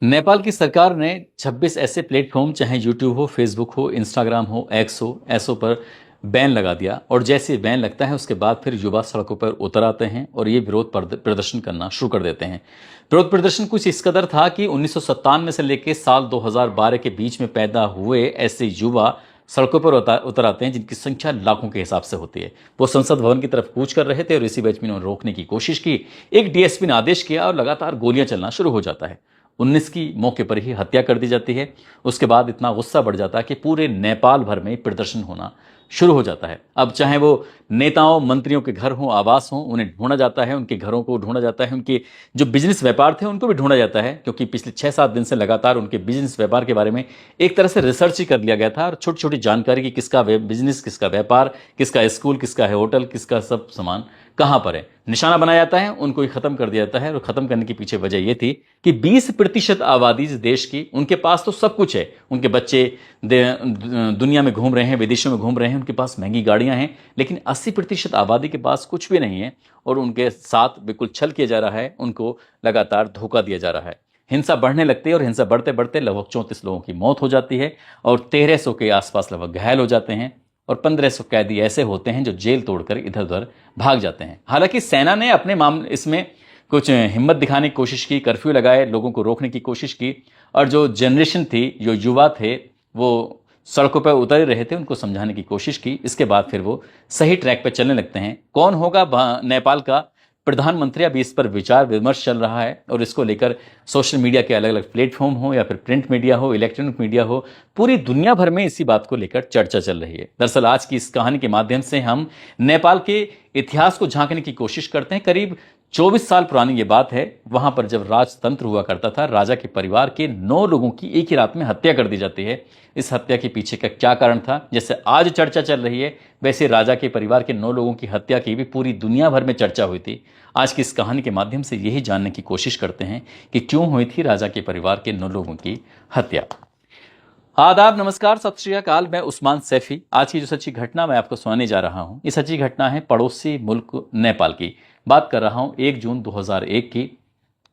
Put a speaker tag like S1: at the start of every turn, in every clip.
S1: नेपाल की सरकार ने 26 ऐसे प्लेटफॉर्म, चाहे यूट्यूब हो, फेसबुक हो, इंस्टाग्राम हो, एक्स हो, ऐसो पर बैन लगा दिया। और जैसे बैन लगता है उसके बाद फिर युवा सड़कों पर उतर आते हैं और ये विरोध प्रदर्शन करना शुरू कर देते हैं। विरोध प्रदर्शन कुछ इस कदर था कि 1997 से लेकर साल 2012 के बीच में पैदा हुए ऐसे युवा सड़कों पर उतर आते हैं जिनकी संख्या लाखों के हिसाब से होती है। वो संसद भवन की तरफ कूच कर रहे थे और इसी बीच में उन्होंने रोकने की कोशिश की। एक डीएसपी ने आदेश किया और लगातार गोलियां चलना शुरू हो जाता है। 19 की मौके पर ही हत्या कर दी जाती है। उसके बाद इतना गुस्सा बढ़ जाता है कि पूरे नेपाल भर में प्रदर्शन होना शुरू हो जाता है। अब चाहे वो नेताओं मंत्रियों के घर हों, आवास हों, उन्हें ढूंढा जाता है, उनके घरों को ढूंढा जाता है, उनके जो बिजनेस व्यापार थे उनको भी ढूंढा जाता है, क्योंकि पिछले 6-7 दिन से लगातार उनके बिजनेस व्यापार के बारे में एक तरह से रिसर्च ही कर लिया गया था और छोटी छोटी जानकारी की किसका बिजनेस, किसका व्यापार, किसका स्कूल, किसका है होटल, किसका सब सामान कहां पर है, निशाना बनाया जाता है, उनको ही खत्म कर दिया जाता है। और खत्म करने की पीछे वजह यह थी कि 20% आबादी इस देश की, उनके पास तो सब कुछ है, उनके बच्चे दुनिया में घूम रहे हैं, विदेशों में घूम रहे हैं, उनके पास महंगी गाड़ियां हैं, लेकिन 80% आबादी के पास कुछ भी नहीं है और उनके साथ बिल्कुल छल किया जा रहा है, उनको लगातार धोखा दिया जा रहा है। हिंसा बढ़ने लगती है और हिंसा बढ़ते बढ़ते लगभग 34 लोगों की मौत हो जाती है और 1300 के आसपास लगभग घायल हो जाते हैं और 1500 कैदी ऐसे होते हैं जो जेल तोड़कर इधर उधर भाग जाते हैं। हालांकि सेना ने अपने मामले इसमें कुछ हिम्मत दिखाने की कोशिश की, कर्फ्यू लगाए, लोगों को रोकने की कोशिश की और जो जनरेशन थी, जो युवा थे, वो सड़कों पर उतर रहे थे, उनको समझाने की कोशिश की। इसके बाद फिर वो सही ट्रैक पर चलने लगते हैं। कौन होगा नेपाल का प्रधानमंत्री, अभी इस पर विचार विमर्श चल रहा है और इसको लेकर सोशल मीडिया के अलग अलग प्लेटफॉर्म हो या फिर प्रिंट मीडिया हो, इलेक्ट्रॉनिक मीडिया हो, पूरी दुनिया भर में इसी बात को लेकर चर्चा चल रही है। दरअसल आज की इस कहानी के माध्यम से हम नेपाल के इतिहास को झांकने की कोशिश करते हैं। करीब 24 साल पुरानी ये बात है। वहां पर जब राजतंत्र हुआ करता था, राजा के परिवार के 9 लोगों की एक ही रात में हत्या कर दी जाती है। इस हत्या के पीछे का क्या कारण था, जैसे आज चर्चा चल रही है, वैसे राजा के परिवार के 9 लोगों की हत्या की भी पूरी दुनिया भर में चर्चा हुई थी। आज की इस कहानी के माध्यम से यही जानने की कोशिश करते हैं कि क्यों हुई थी राजा के परिवार के 9 लोगों की हत्या। आदाब, नमस्कार, सत श्री अकाल। मैं उस्मान सैफी। आज की जो सच्ची घटना मैं आपको सुनाने जा रहा हूं, ये सच्ची घटना है पड़ोसी मुल्क नेपाल की। बात कर रहा हूं 1 जून 2001 की।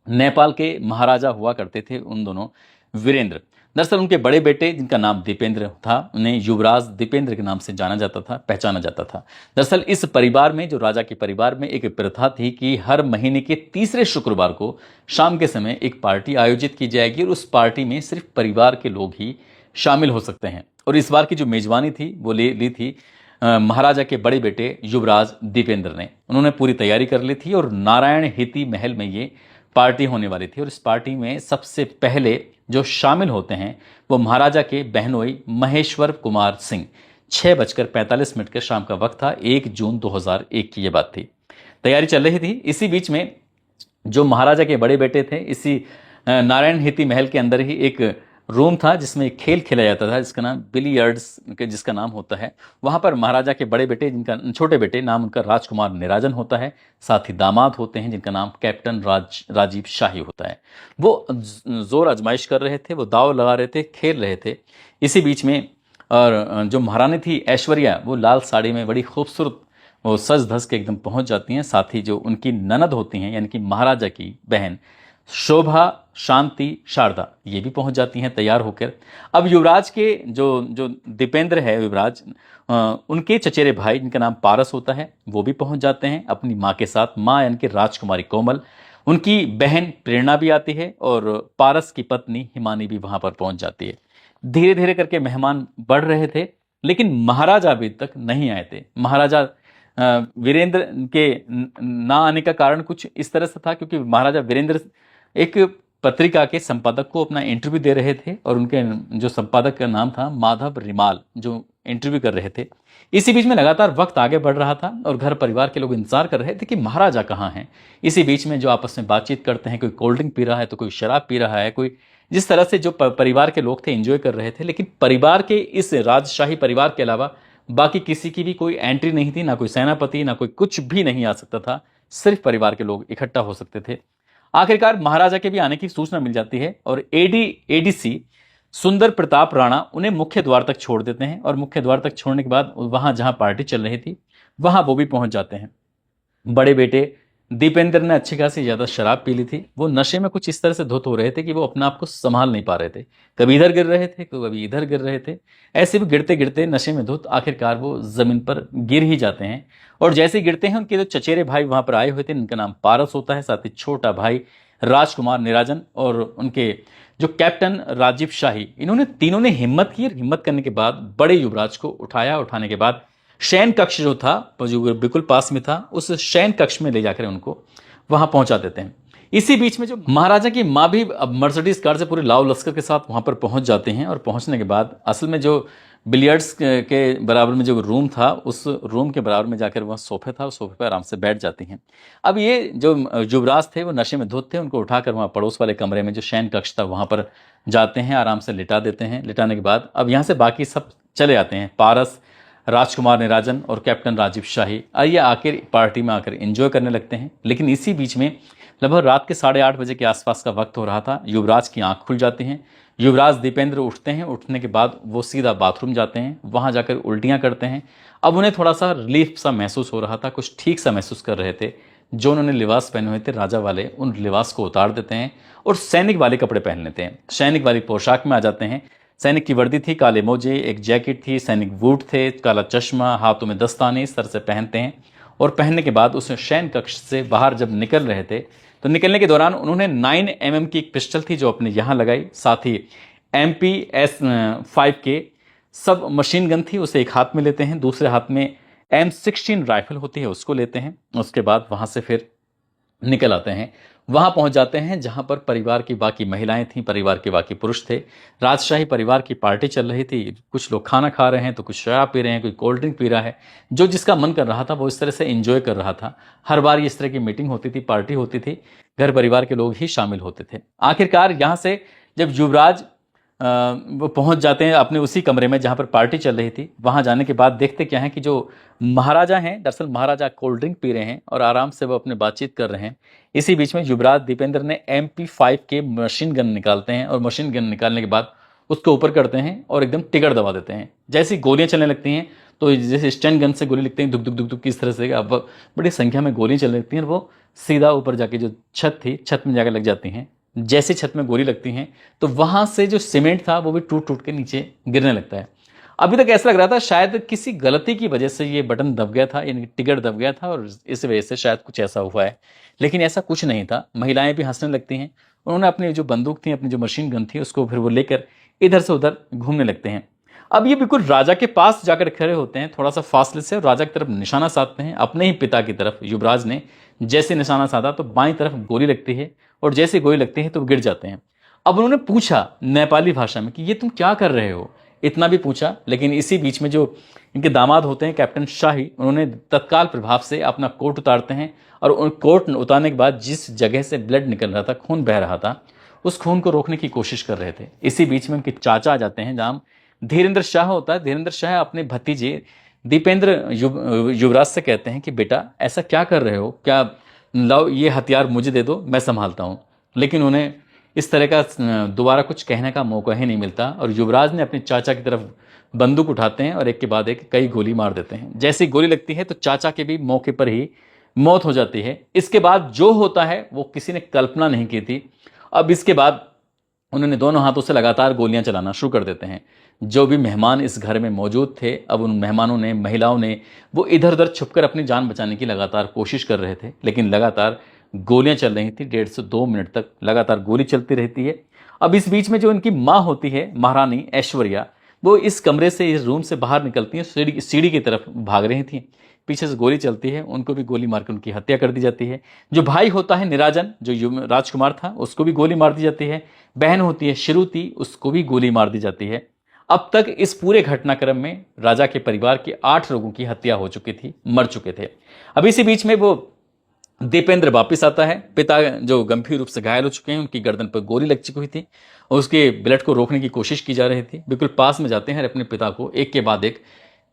S1: नेपाल के महाराजा हुआ करते थे उन दोनों वीरेंद्र। दरअसल उनके बड़े बेटे, जिनका नाम दीपेंद्र था, उन्हें युवराज दीपेंद्र के नाम से जाना जाता था, पहचाना जाता था। दरअसल इस परिवार में, जो राजा के परिवार में, एक प्रथा थी कि हर महीने के तीसरे शुक्रवार को शाम के समय एक पार्टी आयोजित की जाएगी और उस पार्टी में सिर्फ परिवार के लोग ही शामिल हो सकते हैं। और इस बार की जो मेजबानी थी वो ली थी महाराजा के बड़े बेटे युवराज दीपेंद्र ने। उन्होंने पूरी तैयारी कर ली थी और नारायण हेती महल में ये पार्टी होने वाली थी। और इस पार्टी में सबसे पहले जो शामिल होते हैं वो महाराजा के बहनोई महेश्वर कुमार सिंह। 6:45 के शाम का वक्त था। 1 जून 2001 की ये बात थी। तैयारी चल रही थी। इसी बीच में जो महाराजा के बड़े बेटे थे, इसी नारायण हेती महल के अंदर ही एक रूम था जिसमें एक खेल खेला जाता था जिसका नाम बिलियर्ड्स जिसका नाम होता है। वहां पर महाराजा के बड़े बेटे, जिनका छोटे बेटे, नाम उनका राजकुमार निराजन होता है, साथ ही दामाद होते हैं जिनका नाम कैप्टन राजीव शाही होता है। वो जोर आजमाइश कर रहे थे, वो दाव लगा रहे थे, खेल रहे थे। इसी बीच में और जो महारानी थी ऐश्वर्या, वो लाल साड़ी में बड़ी खूबसूरत वो सज धज के एकदम पहुंच जाती हैं। साथ ही जो उनकी ननद होती हैं, यानी कि महाराजा की बहन शोभा, शांति, शारदा, ये भी पहुंच जाती हैं तैयार होकर। अब युवराज के जो जो दीपेंद्र है, युवराज, उनके चचेरे भाई, जिनका नाम पारस होता है, वो भी पहुंच जाते हैं अपनी माँ के साथ। माँ यानी कि राजकुमारी कोमल, उनकी बहन प्रेरणा भी आती है और पारस की पत्नी हिमानी भी वहां पर पहुंच जाती है। धीरे धीरे करके मेहमान बढ़ रहे थे, लेकिन महाराजा अभी तक नहीं आए थे। महाराजा वीरेंद्र के ना आने का कारण कुछ इस तरह से था क्योंकि महाराजा वीरेंद्र एक पत्रिका के संपादक को अपना इंटरव्यू दे रहे थे और उनके जो संपादक का नाम था माधव रिमाल, जो इंटरव्यू कर रहे थे। इसी बीच में लगातार वक्त आगे बढ़ रहा था और घर परिवार के लोग इंतजार कर रहे थे कि महाराजा कहाँ हैं। इसी बीच में जो आपस में बातचीत करते हैं, कोई कोल्ड ड्रिंक पी रहा है तो कोई शराब पी रहा है, कोई जिस तरह से जो परिवार के लोग थे एंजॉय कर रहे थे। लेकिन परिवार के, इस राजशाही परिवार के अलावा बाकी किसी की भी कोई एंट्री नहीं थी, ना कोई सेनापति, ना कोई कुछ भी नहीं आ सकता था। सिर्फ परिवार के लोग इकट्ठा हो सकते थे। आखिरकार महाराजा के भी आने की सूचना मिल जाती है और एडीसी सुंदर प्रताप राणा उन्हें मुख्य द्वार तक छोड़ देते हैं और मुख्य द्वार तक छोड़ने के बाद वहां जहां पार्टी चल रही थी वहां वो भी पहुंच जाते हैं। बड़े बेटे दीपेंद्र ने अच्छी खासी ज़्यादा शराब पी ली थी। वो नशे में कुछ इस तरह से धुत हो रहे थे कि वो अपने आप को संभाल नहीं पा रहे थे। कभी इधर गिर रहे थे, कभी इधर गिर रहे थे। ऐसे भी गिरते गिरते नशे में धुत आखिरकार वो ज़मीन पर गिर ही जाते हैं। और जैसे ही गिरते हैं, उनके जो चचेरे भाई वहाँ पर आए हुए थे, उनका नाम पारस होता है, साथ ही छोटा भाई राजकुमार निराजन और उनके जो कैप्टन राजीव शाही, इन्होंने तीनों ने हिम्मत की। हिम्मत करने के बाद बड़े युवराज को उठाया। उठाने के बाद शयन कक्ष जो था, जो बिल्कुल पास में था, उस शयन कक्ष में ले जाकर उनको वहां पहुंचा देते हैं। इसी बीच में जो महाराजा की माँ भी अब मर्सिडीज कार से पूरे लाव लश्कर के साथ वहां पर पहुंच जाते हैं। और पहुंचने के बाद असल में जो बिलियर्ड्स के बराबर में जो रूम था, उस रूम के बराबर में जाकर वह सोफे था, उस सोफे पर आराम से बैठ जाती हैं। अब ये जो युवराज थे वो नशे में धुत थे, उनको उठाकर वहाँ पड़ोस वाले कमरे में जो शयन कक्ष था वहाँ पर जाते हैं, आराम से लिटा देते हैं। लिटाने के बाद अब यहाँ से बाकी सब चले आते हैं, पारस, राजकुमार निराजन और कैप्टन राजीव शाही। आइए आखिर पार्टी में आकर एंजॉय करने लगते हैं। लेकिन इसी बीच में लगभग रात के 8:30 बजे के आसपास का वक्त हो रहा था। युवराज की आंख खुल जाती हैं। युवराज दीपेंद्र उठते हैं। उठने के बाद वो सीधा बाथरूम जाते हैं, वहां जाकर उल्टियां करते हैं। अब उन्हें थोड़ा सा रिलीफ सा महसूस हो रहा था, कुछ ठीक सा महसूस कर रहे थे। जो उन्होंने लिबास पहने हुए थे राजा वाले, उन लिबास को उतार देते हैं और सैनिक वाले कपड़े पहन लेते हैं। सैनिक वाली पोशाक में आ जाते हैं। सैनिक की वर्दी थी, काले मोजे, एक जैकेट थी, सैनिक बूट थे, काला चश्मा, हाथों में दस्ताने, इस तरह से पहनते हैं। और पहनने के बाद उस शयन कक्ष से बाहर जब निकल रहे थे, तो निकलने के दौरान उन्होंने 9mm की एक पिस्टल थी जो अपने यहाँ लगाई। साथ ही MP-5 के सब मशीन गन थी, उसे एक हाथ में लेते हैं, दूसरे हाथ में M16 राइफल होती है, उसको लेते हैं। उसके बाद वहाँ से फिर निकल आते हैं। वहां पहुंच जाते हैं जहां पर परिवार की बाकी महिलाएं थीं, परिवार के बाकी पुरुष थे। राजशाही परिवार की पार्टी चल रही थी। कुछ लोग खाना खा रहे हैं, तो कुछ शराब पी रहे हैं, कोई कोल्ड ड्रिंक पी रहा है। जो जिसका मन कर रहा था वो इस तरह से एंजॉय कर रहा था। हर बार इस तरह की मीटिंग होती थी, पार्टी होती थी, घर परिवार के लोग ही शामिल होते थे। आखिरकार यहाँ से जब युवराज वो पहुंच जाते हैं अपने उसी कमरे में जहां पर पार्टी चल रही थी, वहां जाने के बाद देखते क्या है कि जो महाराजा हैं, दरअसल महाराजा कोल्ड ड्रिंक पी रहे हैं और आराम से वो अपने बातचीत कर रहे हैं। इसी बीच में युवराज दीपेंद्र ने MP-5 के मशीन गन निकालते हैं और मशीन गन निकालने के बाद उसको ऊपर करते हैं और एकदम टिगर दबा देते हैं। जैसी गोलियां चलने लगती हैं, तो जैसे स्टैंड गन से गोली लगती हैं, दुक दुक दुक दुक किस तरह से अब बड़ी संख्या में गोलियां चलने लगती हैं और वो सीधा ऊपर जाके जो छत थी, छत में जाकर लग जाती हैं। जैसे छत में गोली लगती हैं तो वहां से जो सीमेंट था वो भी टूट टूट के नीचे गिरने लगता है। अभी तक ऐसा लग रहा था शायद किसी गलती की वजह से ये बटन दब गया था, यानी टिगर दब गया था और इस वजह से शायद कुछ ऐसा हुआ है। लेकिन ऐसा कुछ नहीं था। महिलाएं भी हंसने लगती हैं। उन्होंने अपनी जो बंदूक थी, अपनी जो मशीन गन थी, उसको फिर वो लेकर इधर से उधर घूमने लगते हैं। अब ये बिल्कुल राजा के पास जाकर खड़े होते हैं, थोड़ा सा फासले से, और राजा की तरफ निशाना साधते हैं, अपने ही पिता की तरफ। युवराज ने जैसे निशाना साधा तो बाईं तरफ गोली लगती है और जैसे गोली लगती है तो गिर जाते हैं। अब उन्होंने पूछा नेपाली भाषा में कि ये तुम क्या कर रहे हो, इतना भी पूछा। लेकिन इसी बीच में जो इनके दामाद होते हैं कैप्टन शाही, उन्होंने तत्काल प्रभाव से अपना कोट उतारते हैं और उन कोट उतारने के बाद जिस जगह से ब्लड निकल रहा था, खून बह रहा था, उस खून को रोकने की कोशिश कर रहे थे। इसी बीच में उनके चाचा आ जाते हैं, जहाँ धीरेन्द्र शाह होता है। धीरेन्द्र शाह अपने भतीजे दीपेंद्र युवराज से कहते हैं कि बेटा ऐसा क्या कर रहे हो, क्या लाओ ये हथियार मुझे दे दो, मैं संभालता हूँ। लेकिन उन्हें इस तरह का दोबारा कुछ कहने का मौका ही नहीं मिलता और युवराज ने अपने चाचा की तरफ बंदूक उठाते हैं और एक के बाद एक कई गोली मार देते हैं। जैसी गोली लगती है तो चाचा के भी मौके पर ही मौत हो जाती है। इसके बाद जो होता है वो किसी ने कल्पना नहीं की थी। अब इसके बाद उन्होंने दोनों हाथों से लगातार गोलियां चलाना शुरू कर देते हैं। जो भी मेहमान इस घर में मौजूद थे, अब उन मेहमानों ने, महिलाओं ने, वो इधर उधर छुपकर अपनी जान बचाने की लगातार कोशिश कर रहे थे। लेकिन लगातार गोलियां चल रही थी, 1.5 से 2 मिनट तक लगातार गोली चलती रहती है। अब इस बीच में जो इनकी माँ होती है, महारानी ऐश्वर्या, वो इस कमरे से, इस रूम से बाहर निकलती हैं, सीढ़ी की तरफ भाग रही थी। पीछे से गोली चलती है, उनको भी गोली मारकर उनकी हत्या कर दी जाती है। जो भाई होता है निराजन, जो राजकुमार था, उसको भी गोली मार दी जाती है। बहन होती है श्रुति, उसको भी गोली मार दी जाती है। अब तक इस पूरे घटनाक्रम में राजा के परिवार के 8 लोगों की हत्या हो चुकी थी, मर चुके थे। अब इसी बीच में वो दीपेंद्र वापिस आता है। पिता जो गंभीर रूप से घायल हो चुके हैं, उनकी गर्दन पर गोली लग चुकी थी और उसके ब्लड को रोकने की कोशिश की जा रही थी। बिल्कुल पास में जाते हैं और अपने पिता को एक के बाद एक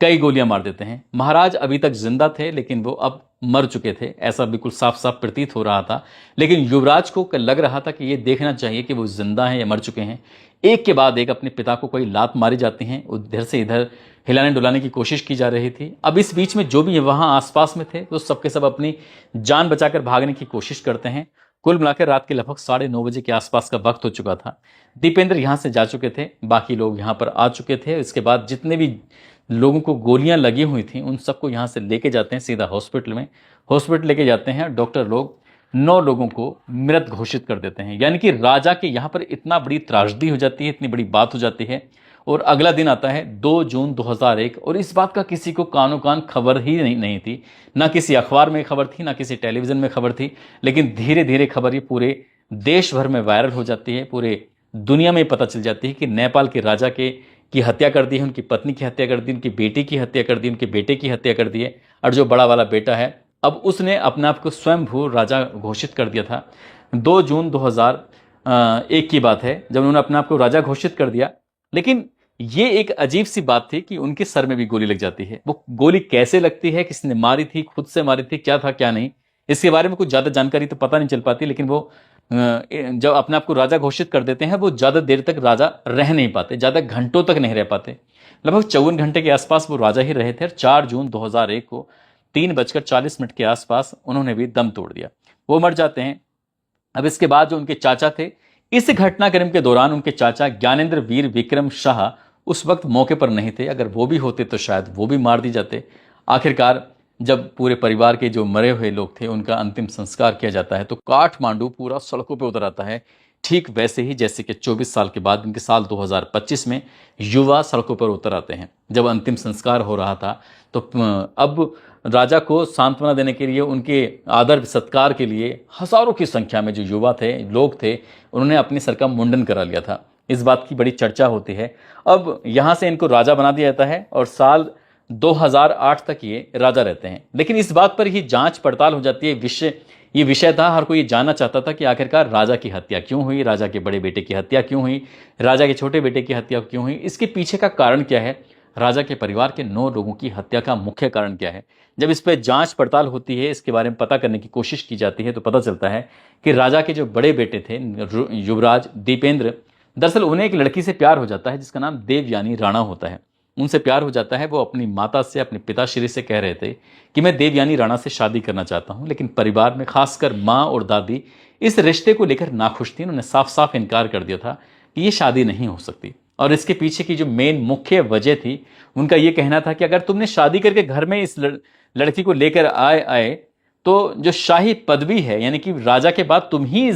S1: कई गोलियां मार देते हैं। महाराज अभी तक जिंदा थे लेकिन वो अब मर चुके थे, ऐसा बिल्कुल साफ साफ प्रतीत हो रहा था। लेकिन युवराज को लग रहा था कि ये देखना चाहिए कि वो जिंदा हैं या मर चुके हैं। एक के बाद एक अपने पिता को कोई लात मारी जाती हैं, उधर से इधर हिलाने डुलाने की कोशिश की जा रही थी। अब इस बीच में जो भी वहां आसपास में थे वो सबके सब अपनी जान बचाकर भागने की कोशिश करते हैं। कुल मिलाकर रात के लगभग 9:30 के आसपास का वक्त हो चुका था। दीपेंद्र यहां से जा चुके थे, बाकी लोग यहां पर आ चुके थे। इसके बाद जितने भी लोगों को गोलियां लगी हुई थी उन सबको यहां से लेके जाते हैं सीधा हॉस्पिटल में। हॉस्पिटल लेके जाते हैं, डॉक्टर लोग 9 लोगों को मृत घोषित कर देते हैं। यानी कि राजा के यहां पर इतना बड़ी त्रासदी हो जाती है, इतनी बड़ी बात हो जाती है। और अगला दिन आता है 2 जून 2001, और इस बात का किसी को कानो कान खबर ही नहीं थी। ना किसी अखबार में खबर थी, ना किसी टेलीविजन में खबर थी। लेकिन धीरे धीरे खबर ये पूरे देश भर में वायरल हो जाती है, पूरे दुनिया में पता चल जाती है कि नेपाल के राजा की हत्या कर दी है, उनकी पत्नी की हत्या कर दी, उनकी बेटी की हत्या कर दी, उनके बेटे की हत्या कर दी है। और जो बड़ा वाला बेटा है अब उसने अपने आप को स्वयंभू राजा घोषित कर दिया था। 2 जून 2001 की बात है जब उन्होंने अपने आप को राजा घोषित कर दिया। लेकिन ये एक अजीब सी बात थी कि उनके सर में भी गोली लग जाती है। वो गोली कैसे लगती है, किसने मारी थी, खुद से मारी थी, क्या था क्या नहीं, इसके बारे में कुछ ज्यादा जानकारी तो पता नहीं चल पाती। लेकिन वो जब अपने आप को राजा घोषित कर देते हैं वो ज्यादा देर तक राजा रह नहीं पाते, ज्यादा घंटों तक नहीं रह पाते। लगभग 54 घंटे के आसपास वो राजा ही रहे थे। 4 जून 2001 को 3:40 के आसपास उन्होंने भी दम तोड़ दिया, वो मर जाते हैं। अब इसके बाद जो उनके चाचा थे, इस घटनाक्रम के दौरान उनके चाचा ज्ञानेंद्र वीर विक्रम शाह उस वक्त मौके पर नहीं थे। अगर वो भी होते तो शायद वो भी मार दी जाते। आखिरकार जब पूरे परिवार के जो मरे हुए लोग थे उनका अंतिम संस्कार किया जाता है तो काठमांडू पूरा सड़कों पे उतर आता है, ठीक वैसे ही जैसे कि 24 साल के बाद इनके साल 2025 में युवा सड़कों पर उतर आते हैं। जब अंतिम संस्कार हो रहा था तो अब राजा को सांत्वना देने के लिए, उनके आदर सत्कार के लिए हजारों की संख्या में जो युवा थे, लोग थे, उन्होंने अपने सर का मुंडन करा लिया था। इस बात की बड़ी चर्चा होती है। अब यहां से इनको राजा बना दिया जाता है और साल 2008 तक ये राजा रहते हैं। लेकिन इस बात पर ही जांच पड़ताल हो जाती है। ये विषय था, हर कोई ये जानना चाहता था कि आखिरकार राजा की हत्या क्यों हुई, राजा के बड़े बेटे की हत्या क्यों हुई, राजा के छोटे बेटे की हत्या क्यों हुई, इसके पीछे का कारण क्या है, राजा के परिवार के 9 लोगों की हत्या का मुख्य कारण क्या है। जब इस पर जांच पड़ताल होती है, इसके बारे में पता करने की कोशिश की जाती है तो पता चलता है कि राजा के जो बड़े बेटे थे युवराज दीपेंद्र, दरअसल उन्हें एक लड़की से प्यार हो जाता है जिसका नाम देवयानी राणा होता है। उनसे प्यार हो जाता है। वो अपनी माता से, अपने पिताश्री से कह रहे थे कि मैं देवयानी राणा से शादी करना चाहता हूं। लेकिन परिवार में खासकर माँ और दादी इस रिश्ते को लेकर नाखुश थी। उन्होंने साफ साफ इनकार कर दिया था कि ये शादी नहीं हो सकती। और इसके पीछे की जो मेन मुख्य वजह थी, उनका ये कहना था कि अगर तुमने शादी करके घर में इस लड़की को लेकर आए तो जो शाही पदवी है, यानी कि राजा के बाद तुम ही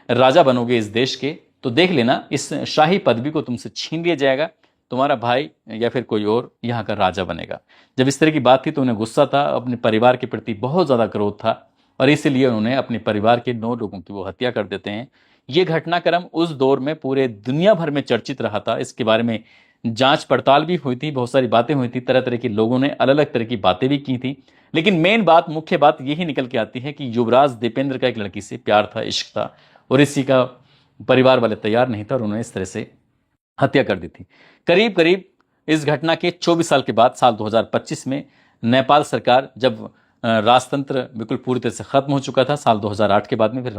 S1: राजा बनोगे इस देश के, तो देख लेना इस शाही पदवी को तुमसे छीन लिया जाएगा, तुम्हारा भाई या फिर कोई और यहाँ का राजा बनेगा। जब इस तरह की बात थी तो उन्हें गुस्सा था, अपने परिवार के प्रति बहुत ज़्यादा क्रोध था और इसीलिए उन्होंने अपने परिवार के 9 लोगों की वो हत्या कर देते हैं। ये घटनाक्रम उस दौर में पूरे दुनिया भर में चर्चित रहा था। इसके बारे में जांच पड़ताल भी हुई थी, बहुत सारी बातें हुई थी, तरह तरह के लोगों ने अलग अलग तरह की बातें भी की थी। लेकिन मेन बात, मुख्य बात यही निकल के आती है कि युवराज दीपेंद्र का एक लड़की से प्यार था, इश्क था, और इसी का परिवार वाले तैयार नहीं था और उन्होंने इस तरह से हत्या कर दी थी। करीब करीब इस घटना के 24 साल के बाद साल 2025 में नेपाल सरकार, जब राजतंत्र बिल्कुल पूरी तरह से खत्म हो चुका था, साल 2008 के बाद में फिर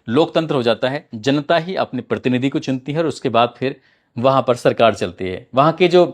S1: लोकतंत्र हो जाता है। जनता ही अपने प्रतिनिधि को चुनती है और उसके बाद फिर वहां पर सरकार चलती है। वहां के जो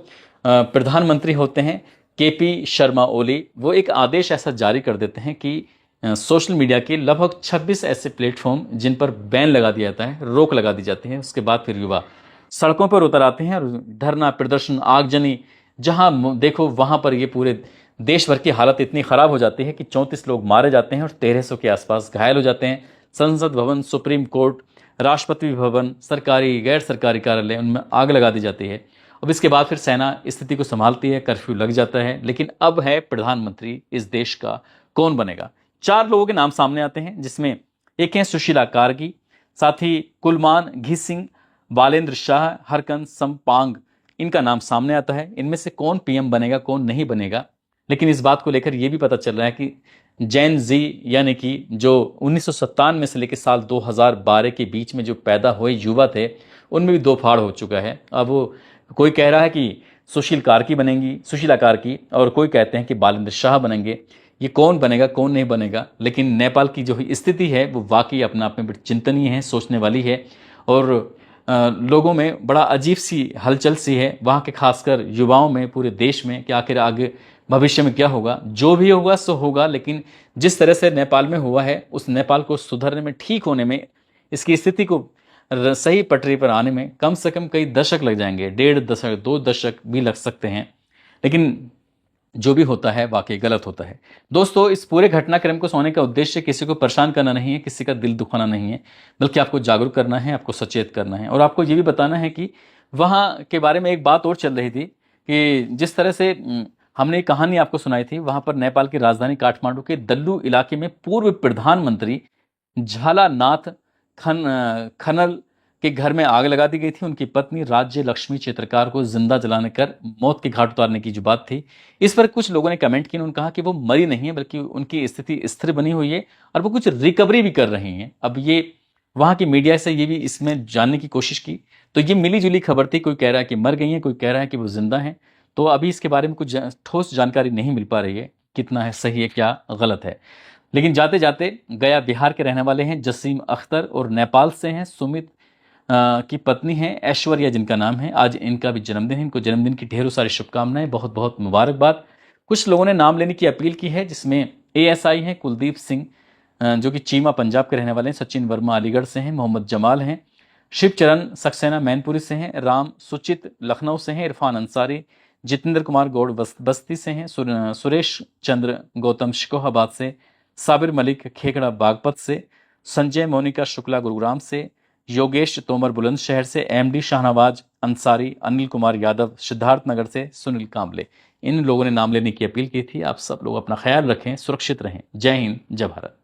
S1: प्रधानमंत्री होते हैं केपी शर्मा ओली, वो एक आदेश ऐसा जारी कर देते हैं कि सोशल मीडिया के लगभग 26 ऐसे प्लेटफॉर्म जिन पर बैन लगा दिया जाता है, रोक लगा दी जाती है। उसके बाद फिर युवा सड़कों पर उतर आते हैं और धरना प्रदर्शन, आगजनी, जहां देखो वहां पर ये पूरे देश भर की हालत इतनी खराब हो जाती है कि 34 लोग मारे जाते हैं और 1300 के आसपास घायल हो जाते हैं। संसद भवन, सुप्रीम कोर्ट, राष्ट्रपति भवन, सरकारी गैर सरकारी कार्यालय, उनमें आग लगा दी जाती है। अब इसके बाद फिर सेना स्थिति को संभालती है, कर्फ्यू लग जाता है। लेकिन अब है प्रधानमंत्री इस देश का कौन बनेगा। 4 लोगों के नाम सामने आते हैं, जिसमें एक है सुशीला कार्की, साथ ही कुलमान घिसिंग, बालेंद्र शाह, हरकन समपांग, इनका नाम सामने आता है। इनमें से कौन पीएम बनेगा, कौन नहीं बनेगा, लेकिन इस बात को लेकर यह भी पता चल रहा है कि जैन जी, यानी कि जो 1997 में से लेकर साल 2012 के बीच में जो पैदा हुए युवा थे, उनमें भी 2 फाड़ हो चुका है। अब वो कोई कह रहा है कि सुशील कार्की बनेंगी, सुशीला कार्की, और कोई कहते हैं कि बालेंद्र शाह बनेंगे। ये कौन बनेगा कौन नहीं बनेगा, लेकिन नेपाल की जो स्थिति है वो वाकई अपने आप में बड़ी चिंतनीय है, सोचने वाली है। और लोगों में बड़ा अजीब सी हलचल सी है, वहाँ के खासकर युवाओं में, पूरे देश में, कि आखिर आगे भविष्य में क्या होगा। जो भी होगा सो होगा, लेकिन जिस तरह से नेपाल में हुआ है, उस नेपाल को सुधरने में, ठीक होने में, इसकी स्थिति को सही पटरी पर आने में कम से कम कई दशक लग जाएंगे, 1.5 दशक 2 दशक भी लग सकते हैं। लेकिन जो भी होता है वाकई गलत होता है। दोस्तों, इस पूरे घटनाक्रम को सुनने का उद्देश्य किसी को परेशान करना नहीं है, किसी का दिल दुखाना नहीं है, बल्कि आपको जागरूक करना है, आपको सचेत करना है। और आपको ये भी बताना है कि वहाँ के बारे में एक बात और चल रही थी कि जिस तरह से हमने एक कहानी आपको सुनाई थी, वहाँ पर नेपाल की राजधानी काठमांडू के दल्लू इलाके में पूर्व प्रधानमंत्री झालानाथ खनल के घर में आग लगा दी गई थी। उनकी पत्नी राज्य लक्ष्मी चित्रकार को जिंदा जलाने कर मौत के घाट उतारने की जो बात थी, इस पर कुछ लोगों ने कमेंट किए। उन्होंने कहा कि वो मरी नहीं है, बल्कि उनकी स्थिति स्थिर बनी हुई है और वो कुछ रिकवरी भी कर रही हैं। अब ये वहाँ की मीडिया से ये भी इसमें जानने की कोशिश की, तो ये मिली जुली खबर थी। कोई कह रहा है कि मर गई हैं, कोई कह रहा है कि वो जिंदा हैं। तो अभी इसके बारे में कुछ ठोस जानकारी नहीं मिल पा रही है, कितना है सही है क्या गलत है। लेकिन जाते जाते गया बिहार के रहने वाले हैं जसीम अख्तर, और नेपाल से हैं सुमित की पत्नी है ऐश्वर्या, जिनका नाम है। आज इनका भी जन्मदिन है। इनको जन्मदिन की ढेरों सारी शुभकामनाएं, बहुत बहुत मुबारकबाद। कुछ लोगों ने नाम लेने की अपील की है, जिसमें एएसआई हैं कुलदीप सिंह, जो कि चीमा पंजाब के रहने वाले हैं, सचिन वर्मा अलीगढ़ से हैं, मोहम्मद जमाल हैं, शिवचरण सक्सेना मैनपुरी से हैं, राम सुचित लखनऊ से हैं, इरफान अंसारी, जितेंद्र कुमार गौड़ बस्ती से हैं, सुरेश चंद्र गौतम शिकोहाबाद से, साबिर मलिक खेखड़ा बागपत से, संजय मोनिका शुक्ला गुरुग्राम से, योगेश तोमर बुलंदशहर से, एमडी शाहनवाज अंसारी, अनिल कुमार यादव सिद्धार्थनगर से, सुनील कांबले, इन लोगों ने नाम लेने की अपील की थी। आप सब लोग अपना ख्याल रखें, सुरक्षित रहें। जय हिंद, जय भारत।